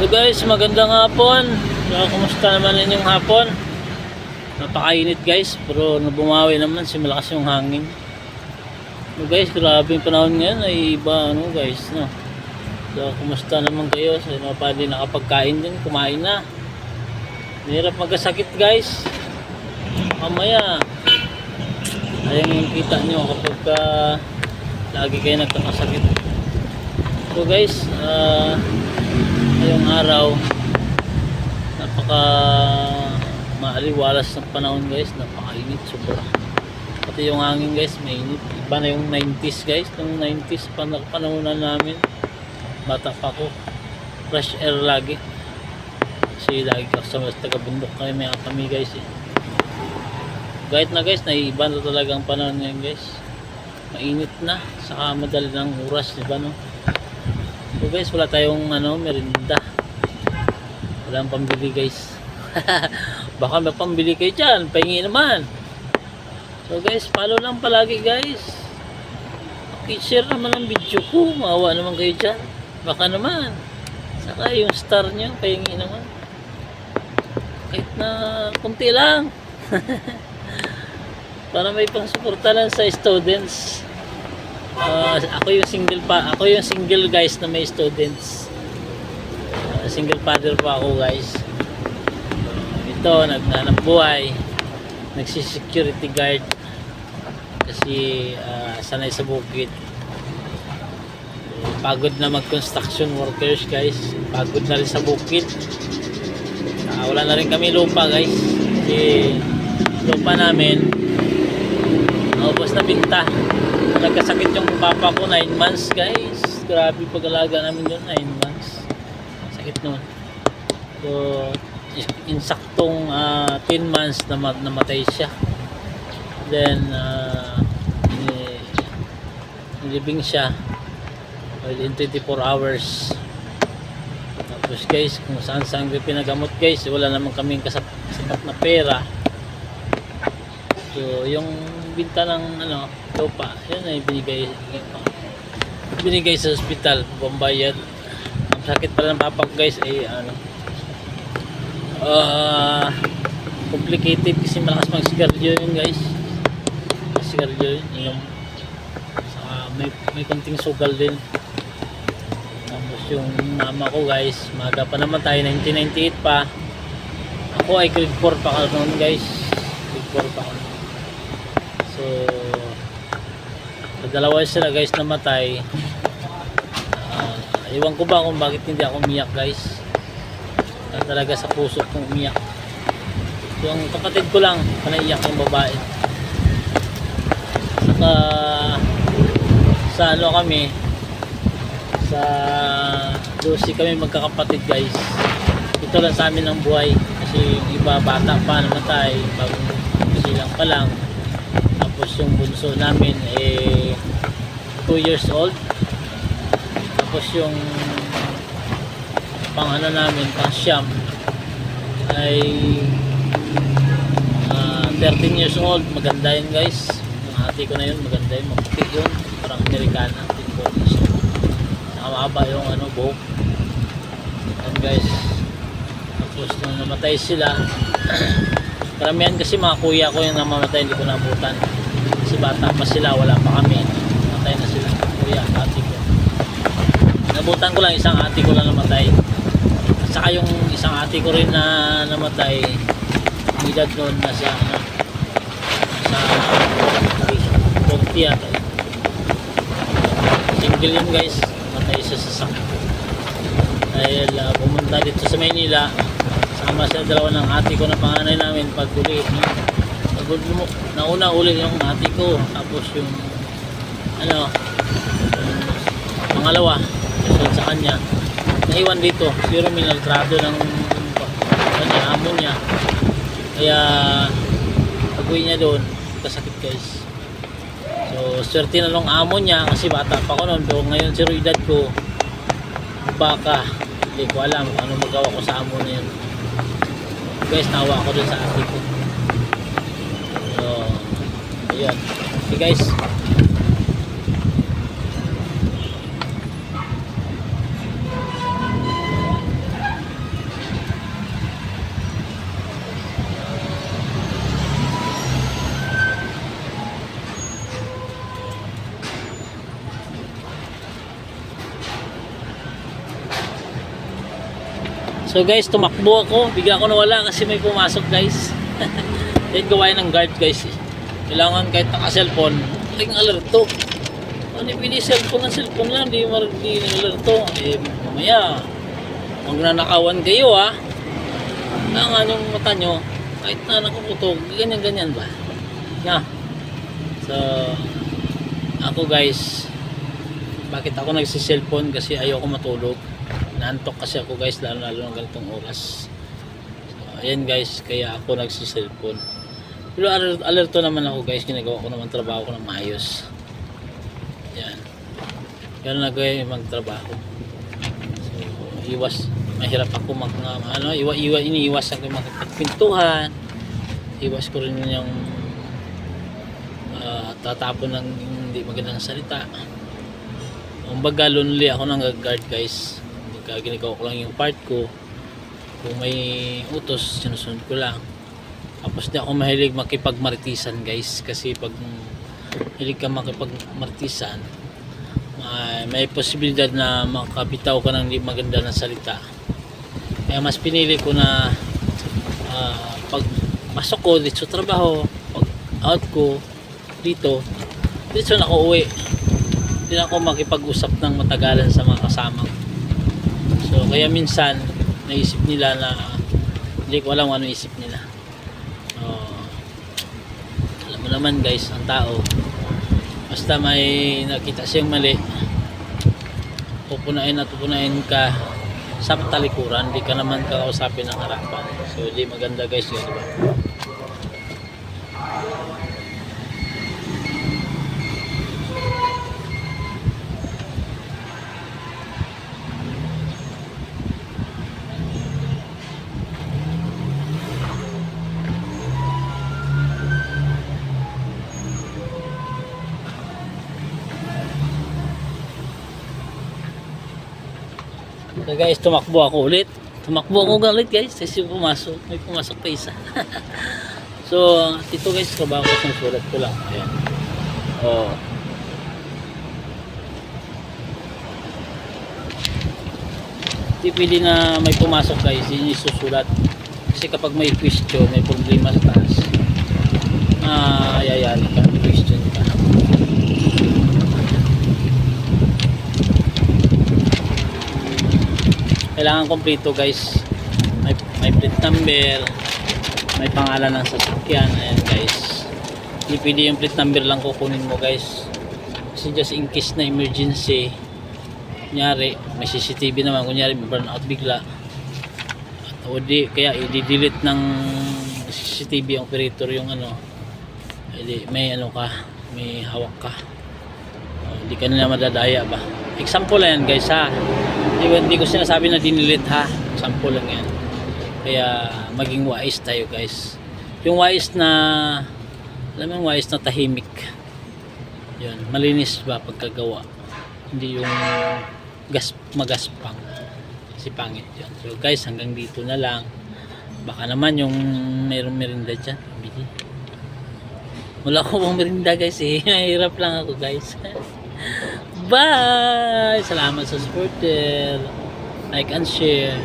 So guys, magandang hapon. So, kumusta naman inyong hapon? Napakainit guys, pero bumawi naman si malakas yung hangin. So guys, grabe yung panahon ngayon ay iba guys, no. So kumusta naman kayo? So pa din nakapagkain din, kumain na. Hirap magkasakit guys. Mamaya ayun yung kita nyo kapag lagi kayo nagkakasakit. So guys, ngayong araw napaka maaliwalas ng panahon guys, napakainit sobra. Pati yung hangin guys, mainit. Iba na yung 90s guys, yung 90s panahonan namin. Bata pa ako, fresh air lagi. Kasi lagi sa taga-bundok kami guys eh. Kahit na guys, naiiba na talaga ang panahon ngayon guys. Mainit na, saka madali ng oras, diba no? So guys, wala tayong merinda. Walang pambili guys. Baka may pambili kayo dyan, pahingi naman. So guys, follow lang palagi guys. Share naman ang video ko, maawa naman kayo dyan. Baka naman saka yung star nyo, pahingi naman. Kahit na kunti lang. Para may pang-suporta lang sa students. Ako yung single guys na may students. Single father pa ako guys. Ito, naghanap buhay, nagsi-security guard kasi sanay sa bukid. Pagod na mag-construction workers guys, pagod na rin sa bukid. Wala na rin kami lupa guys, kasi lupa namin naubos na binta. Nagkasakit yung papa ko 9 months guys. Grabe pag-alaga namin yun, 9 months. Sakit nun. So insaktong 10 months namatay siya. Then nilibing siya within 24 hours. Tapos guys, kung saan pinagamot guys, wala naman kaming sapat na pera. So yung binta ng lupa, yun ay binigay sa hospital, pambayad. Ang sakit pala ng papa ko guys ay complicated kasi malakas mag-sigarilyo yun guys. Sigarilyo yun, saka may konting sugal din. Tapos yung mama ko guys, maga pa naman tayo, 1998 pa. Ako ay grade 4 pa ka noon guys, grade 4 pa ako. So dalawa sila guys namatay. Iwan ko ba kung bakit hindi ako umiyak guys. Talaga sa puso kong umiyak. Yung kapatid ko lang panaiyak yung babae. Saka sa kami sa 12 kami magkakapatid guys. Ito lang sa amin ang buhay kasi yung iba bata pa namatay, bagong silang pa lang. Tapos yung bunso namin 2 years old. Tapos yung namin pang siyam ay 13 years old. Maganda yun guys. Yung ate ko na yun, maganda yun, maputi yun, parang Amerikana, nakababa yung buhok yan guys. Tapos nung namatay sila, karamihan kasi mga kuya ko yung namamatay, hindi ko nabutan kasi bata pa sila, wala pa kami, namatay na sila kuya, ate ko. Nabutan ko lang isang ate ko lang namatay, at saka yung isang ate ko rin na namatay, ang edad noon nasa 20 ata. Single yun guys, namatay siya sa sakit dahil pumunta dito sa Maynila, sama sila dalawa ng ate ko na panganay namin. Pag-uli nauna uli yung ate ko, tapos yung pangalawa kasunod sa kanya naiwan dito, pero minaltrato ng amo niya, kaya pag-uwi niya doon kasakit guys. So swerte na nung amo niya kasi bata pa ko noon, pero ngayon 0 edad ko, baka hindi ko alam ano magawa ko sa amo na yun guys. Nawa ako dun sa ate ko. So ayun, okay guys. So guys, tumakbo ako. Bigla ko nawala kasi may pumasok guys. Then gawain ng guard guys. Kailangan kahit naka-cellphone, laging alerto. Ano pili cellphone ng cellphone lang, di alerto. Eh, mamaya, magnanakawan kayo ha. Kailangan yung mata nyo, kahit na nakaputog, ganyan-ganyan ba? Yeah. So, ako guys, bakit ako nagsi-cellphone? Kasi ayoko matulog. Naantok kasi ako guys, lalo ng ganitong oras. So, ayan guys, kaya ako nagsi-cellphone. Pero alerto naman ako guys, ginagawa ko naman trabaho ko ng maayos. Yan. Yan na guys, magtrabaho. So, mahirap ako iniiwas ako magpintuhan. Iwas ko rin yung tatapon ng hindi magandang salita. Kumbaga lonely ako ng guard guys. Ginagawa ko lang yung part ko. Kung may utos, sinusunod ko lang. Tapos di ako mahilig makipagmartisan guys, kasi pag hilig ka makipagmartisan, may posibilidad na makabitaw ka ng hindi maganda na salita. Kaya mas pinili ko na pag pasok ko dito sa trabaho, pag out ko dito na ako uwi. Hindi na ako makipag-usap ng matagalan sa mga kasama. So kaya minsan naisip nila na hindi ko alam ano isip nila. Alam mo naman guys, ang tao basta may nakita siyang mali, pupunain ka sa talikuran, hindi ka naman kakausapin ng harapan. So hindi maganda guys yun, diba? So guys, tumakbo ako ulit guys, kasi may pumasok pa isa. So ito guys, trabaho ko ng sulat ko lang. Ayan. Pili na may pumasok guys, yun yung susulat. Kasi kapag may question, may problema sa taas, ayayari ka, question ka. Kailangan kompleto guys. May plate number, may pangalan ng sasakyan. Ayan guys, pili yung plate number lang kukunin mo guys, kasi just in case na emergency, kunyari may CCTV naman, kunyari may burn out bigla, o di kaya i-delete ng CCTV operator yung may may hawak ka, hindi ka na madadaya ba. Example lang yan guys ha, hindi ko sinasabi na dinilit ha, example lang yan. Kaya maging wise tayo guys, yung wise na wise na tahimik, yun, malinis ba pagkagawa, hindi yung magaspang, kasi pangit yun. So guys, hanggang dito na lang. Baka naman yung mayroong merinda dyan, wala ko pang merinda guys eh. Mahirap lang ako guys. Bye! Salamat sa supporter, like and share.